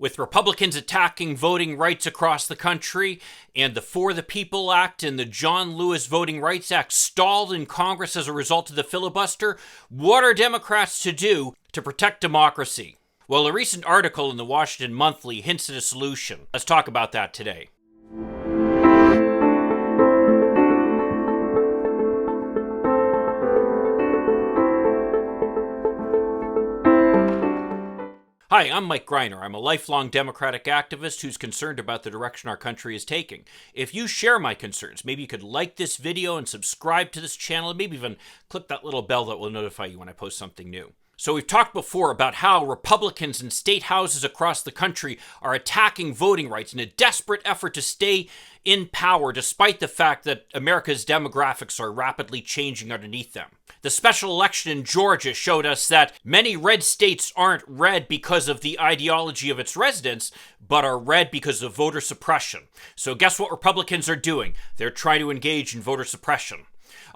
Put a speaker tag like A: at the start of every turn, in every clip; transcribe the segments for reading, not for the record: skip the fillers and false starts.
A: With Republicans attacking voting rights across the country, and the For the People Act and the John Lewis Voting Rights Act stalled in Congress as a result of the filibuster, what are Democrats to do to protect democracy? Well, a recent article in the Washington Monthly hints at a solution. Let's talk about that today. Hi, I'm Mike Greiner. I'm a lifelong Democratic activist who's concerned about the direction our country is taking. If you share my concerns, maybe you could like this video and subscribe to this channel, and maybe even click that little bell that will notify you when I post something new. So we've talked before about how Republicans in state houses across the country are attacking voting rights in a desperate effort to stay in power despite the fact that America's demographics are rapidly changing underneath them. The special election in Georgia showed us that many red states aren't red because of the ideology of its residents, but are red because of voter suppression. So guess what Republicans are doing? They're trying to engage in voter suppression.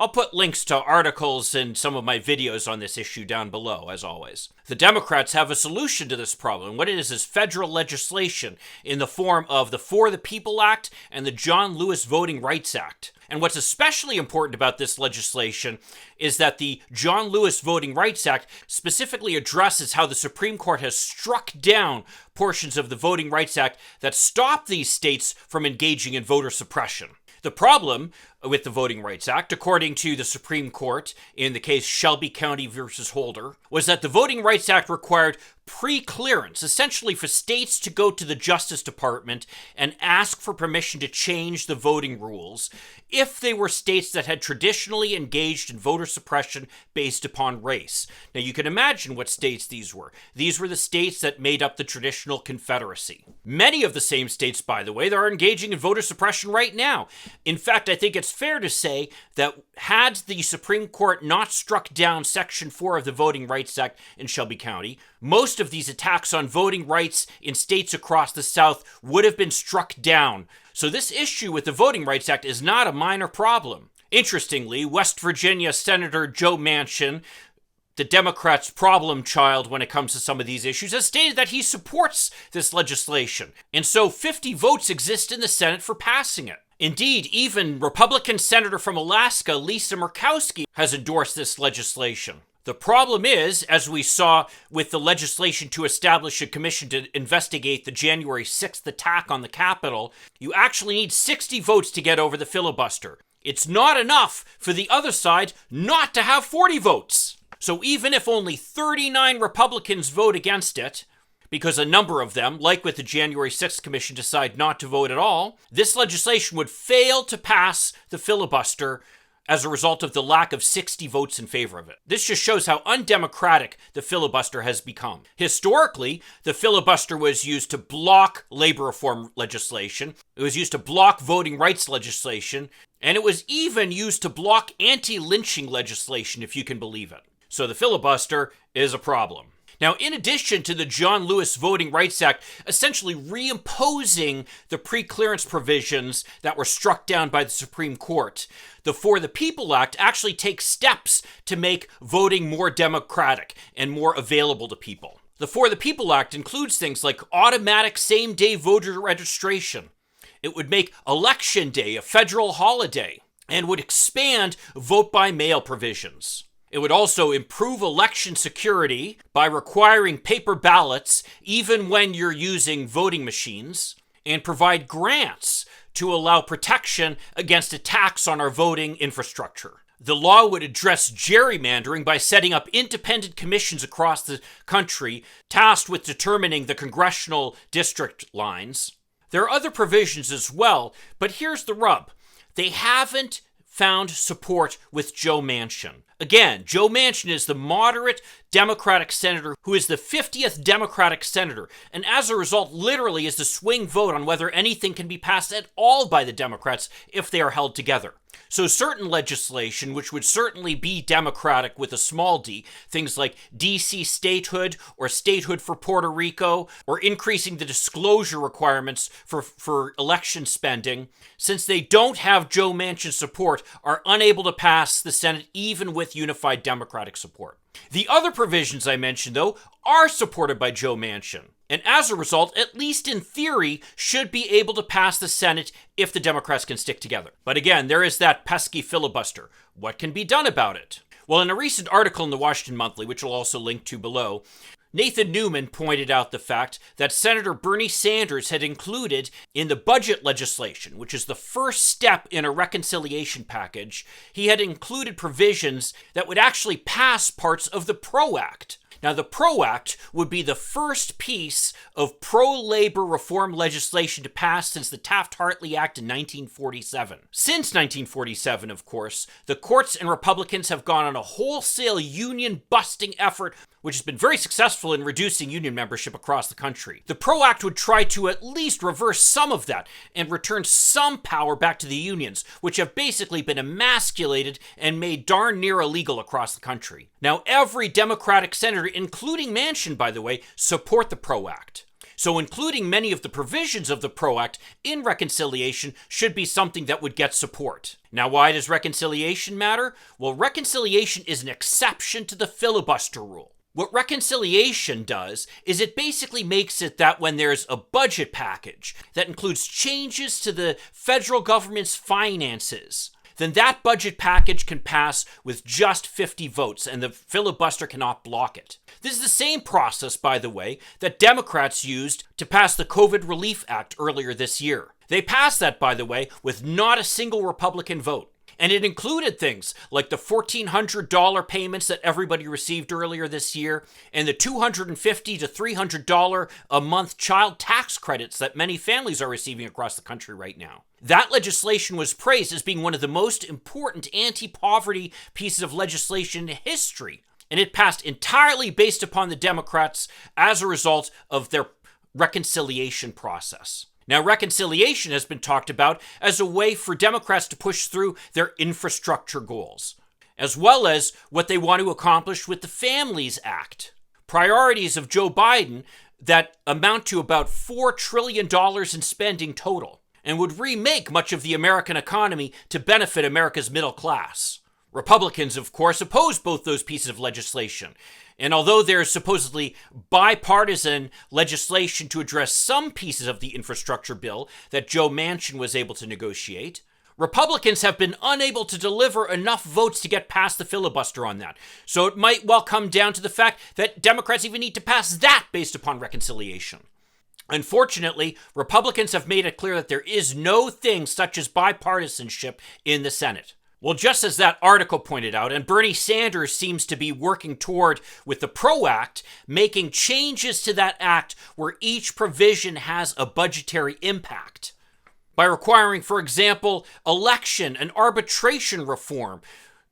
A: I'll put links to articles and some of my videos on this issue down below, as always. The Democrats have a solution to this problem. What it is federal legislation in the form of the For the People Act and the John Lewis Voting Rights Act. And what's especially important about this legislation is that the John Lewis Voting Rights Act specifically addresses how the Supreme Court has struck down portions of the Voting Rights Act that stop these states from engaging in voter suppression. The problem with the Voting Rights Act, according to the Supreme Court in the case Shelby County versus Holder, was that the Voting Rights Act required pre-clearance, essentially for states to go to the Justice Department and ask for permission to change the voting rules if they were states that had traditionally engaged in voter suppression based upon race. Now, you can imagine what states these were. These were the states that made up the traditional Confederacy. Many of the same states, by the way, that are engaging in voter suppression right now. In fact, I think it's fair to say that had the Supreme Court not struck down Section 4 of the Voting Rights Act in Shelby County, most of these attacks on voting rights in states across the South would have been struck down. So this issue with the Voting Rights Act is not a minor problem. Interestingly, West Virginia Senator Joe Manchin, the Democrats' problem child when it comes to some of these issues, has stated that he supports this legislation. And so 50 votes exist in the Senate for passing it. Indeed, even Republican Senator from Alaska, Lisa Murkowski, has endorsed this legislation. The problem is, as we saw with the legislation to establish a commission to investigate the January 6th attack on the Capitol, you actually need 60 votes to get over the filibuster. It's not enough for the other side not to have 40 votes. So even if only 39 Republicans vote against it, because a number of them, like with the January 6th commission, decide not to vote at all, this legislation would fail to pass the filibuster as a result of the lack of 60 votes in favor of it. This just shows how undemocratic the filibuster has become. Historically, the filibuster was used to block labor reform legislation, it was used to block voting rights legislation, and it was even used to block anti-lynching legislation, if you can believe it. So the filibuster is a problem. Now, in addition to the John Lewis Voting Rights Act essentially reimposing the pre-clearance provisions that were struck down by the Supreme Court, the For the People Act actually takes steps to make voting more democratic and more available to people. The For the People Act includes things like automatic same-day voter registration. It would make Election Day a federal holiday and would expand vote-by-mail provisions. It would also improve election security by requiring paper ballots even when you're using voting machines, and provide grants to allow protection against attacks on our voting infrastructure. The law would address gerrymandering by setting up independent commissions across the country tasked with determining the congressional district lines. There are other provisions as well, but here's the rub. They haven't found support with Joe Manchin. Again, Joe Manchin is the moderate Democratic senator who is the 50th Democratic senator, and as a result, literally is the swing vote on whether anything can be passed at all by the Democrats if they are held together. So certain legislation, which would certainly be Democratic with a small d, things like DC statehood or statehood for Puerto Rico, or increasing the disclosure requirements for election spending, since they don't have Joe Manchin's support, are unable to pass the Senate even with unified Democratic support. The other provisions I mentioned, though, are supported by Joe Manchin. and as a result, at least in theory, should be able to pass the Senate if the Democrats can stick together. But again, there is that pesky filibuster. What can be done about it? Well, in a recent article in the Washington Monthly, which I'll also link to below, Nathan Newman pointed out the fact that Senator Bernie Sanders had included in the budget legislation, which is the first step in a reconciliation package, he had included provisions that would actually pass parts of the PRO Act. Now, the PRO Act would be the first piece of pro-labor reform legislation to pass since the Taft-Hartley Act in 1947. Since 1947, of course, the courts and Republicans have gone on a wholesale union-busting effort, which has been very successful in reducing union membership across the country. The PRO Act would try to at least reverse some of that and return some power back to the unions, which have basically been emasculated and made darn near illegal across the country. Now, every Democratic senator, including Manchin, by the way, support the PRO Act. So including many of the provisions of the PRO Act in reconciliation should be something that would get support. Now, why does reconciliation matter? Well, reconciliation is an exception to the filibuster rule. What reconciliation does is it basically makes it that when there's a budget package that includes changes to the federal government's finances, then that budget package can pass with just 50 votes, and the filibuster cannot block it. This is the same process, by the way, that Democrats used to pass the COVID Relief Act earlier this year. They passed that, by the way, with not a single Republican vote. And it included things like the $1,400 payments that everybody received earlier this year, and the $250 to $300 a month child tax credits that many families are receiving across the country right now. That legislation was praised as being one of the most important anti-poverty pieces of legislation in history, and it passed entirely based upon the Democrats as a result of their reconciliation process. Now, reconciliation has been talked about as a way for Democrats to push through their infrastructure goals, as well as what they want to accomplish with the Families Act. Priorities of Joe Biden that amount to about $4 trillion in spending total, and would remake much of the American economy to benefit America's middle class. Republicans, of course, oppose both those pieces of legislation. And although there's supposedly bipartisan legislation to address some pieces of the infrastructure bill that Joe Manchin was able to negotiate, Republicans have been unable to deliver enough votes to get past the filibuster on that. So it might well come down to the fact that Democrats even need to pass that based upon reconciliation. Unfortunately, Republicans have made it clear that there is no thing such as bipartisanship in the Senate. Well, just as that article pointed out, and Bernie Sanders seems to be working toward with the PRO Act, making changes to that act where each provision has a budgetary impact. By requiring, for example, election and arbitration reform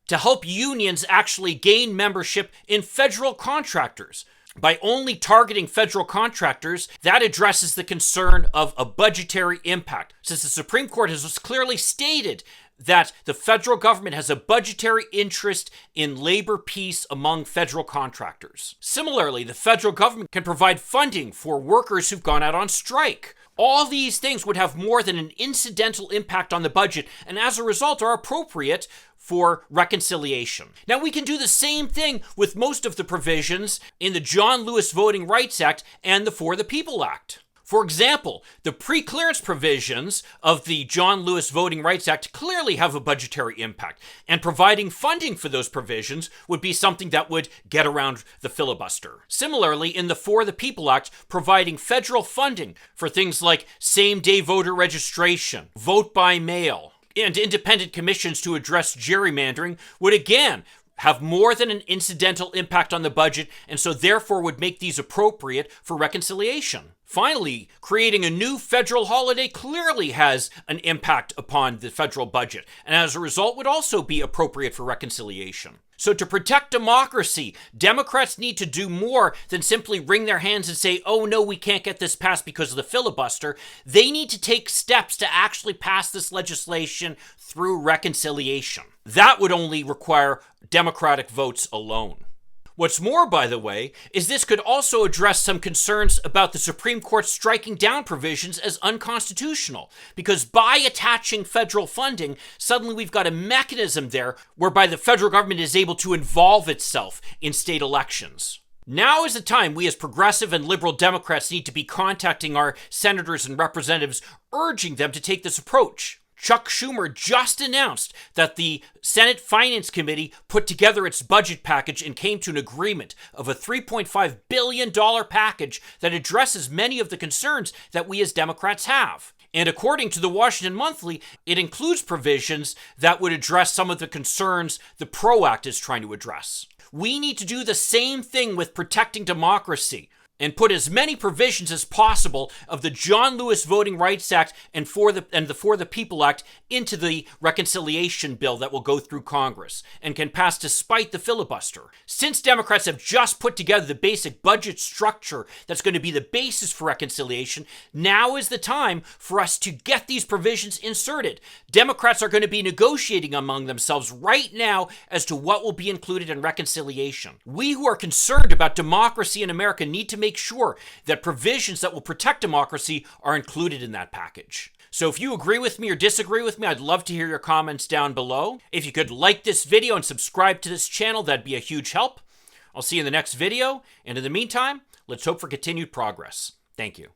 A: to help unions actually gain membership in federal contractors. By only targeting federal contractors, that addresses the concern of a budgetary impact, since the Supreme Court has clearly stated that the federal government has a budgetary interest in labor peace among federal contractors. Similarly, the federal government can provide funding for workers who've gone out on strike. All these things would have more than an incidental impact on the budget, and as a result are appropriate for reconciliation. Now, we can do the same thing with most of the provisions in the John Lewis Voting Rights Act and the For the People Act. For example, the pre-clearance provisions of the John Lewis Voting Rights Act clearly have a budgetary impact, and providing funding for those provisions would be something that would get around the filibuster. Similarly, in the For the People Act, providing federal funding for things like same-day voter registration, vote by mail, and independent commissions to address gerrymandering would again have more than an incidental impact on the budget, and so therefore would make these appropriate for reconciliation. Finally, creating a new federal holiday clearly has an impact upon the federal budget, and as a result would also be appropriate for reconciliation. So to protect democracy, Democrats need to do more than simply wring their hands and say, oh no, we can't get this passed because of the filibuster. They need to take steps to actually pass this legislation through reconciliation. That would only require Democratic votes alone. What's more, by the way, is this could also address some concerns about the Supreme Court striking down provisions as unconstitutional, because by attaching federal funding, suddenly we've got a mechanism there whereby the federal government is able to involve itself in state elections. Now is the time we as progressive and liberal Democrats need to be contacting our senators and representatives, urging them to take this approach. Chuck Schumer just announced that the Senate Finance Committee put together its budget package and came to an agreement of a $3.5 billion package that addresses many of the concerns that we as Democrats have. And according to the Washington Monthly, it includes provisions that would address some of the concerns the PRO Act is trying to address. We need to do the same thing with protecting democracy and put as many provisions as possible of the John Lewis Voting Rights Act and the For the People Act into the reconciliation bill that will go through Congress and can pass despite the filibuster. Since Democrats have just put together the basic budget structure that's going to be the basis for reconciliation, now is the time for us to get these provisions inserted. Democrats are going to be negotiating among themselves right now as to what will be included in reconciliation. We who are concerned about democracy in America need to make sure that provisions that will protect democracy are included in that package. So if you agree with me or disagree with me, I'd love to hear your comments down below. If you could like this video and subscribe to this channel, that'd be a huge help. I'll see you in the next video, and in the meantime, let's hope for continued progress. Thank you.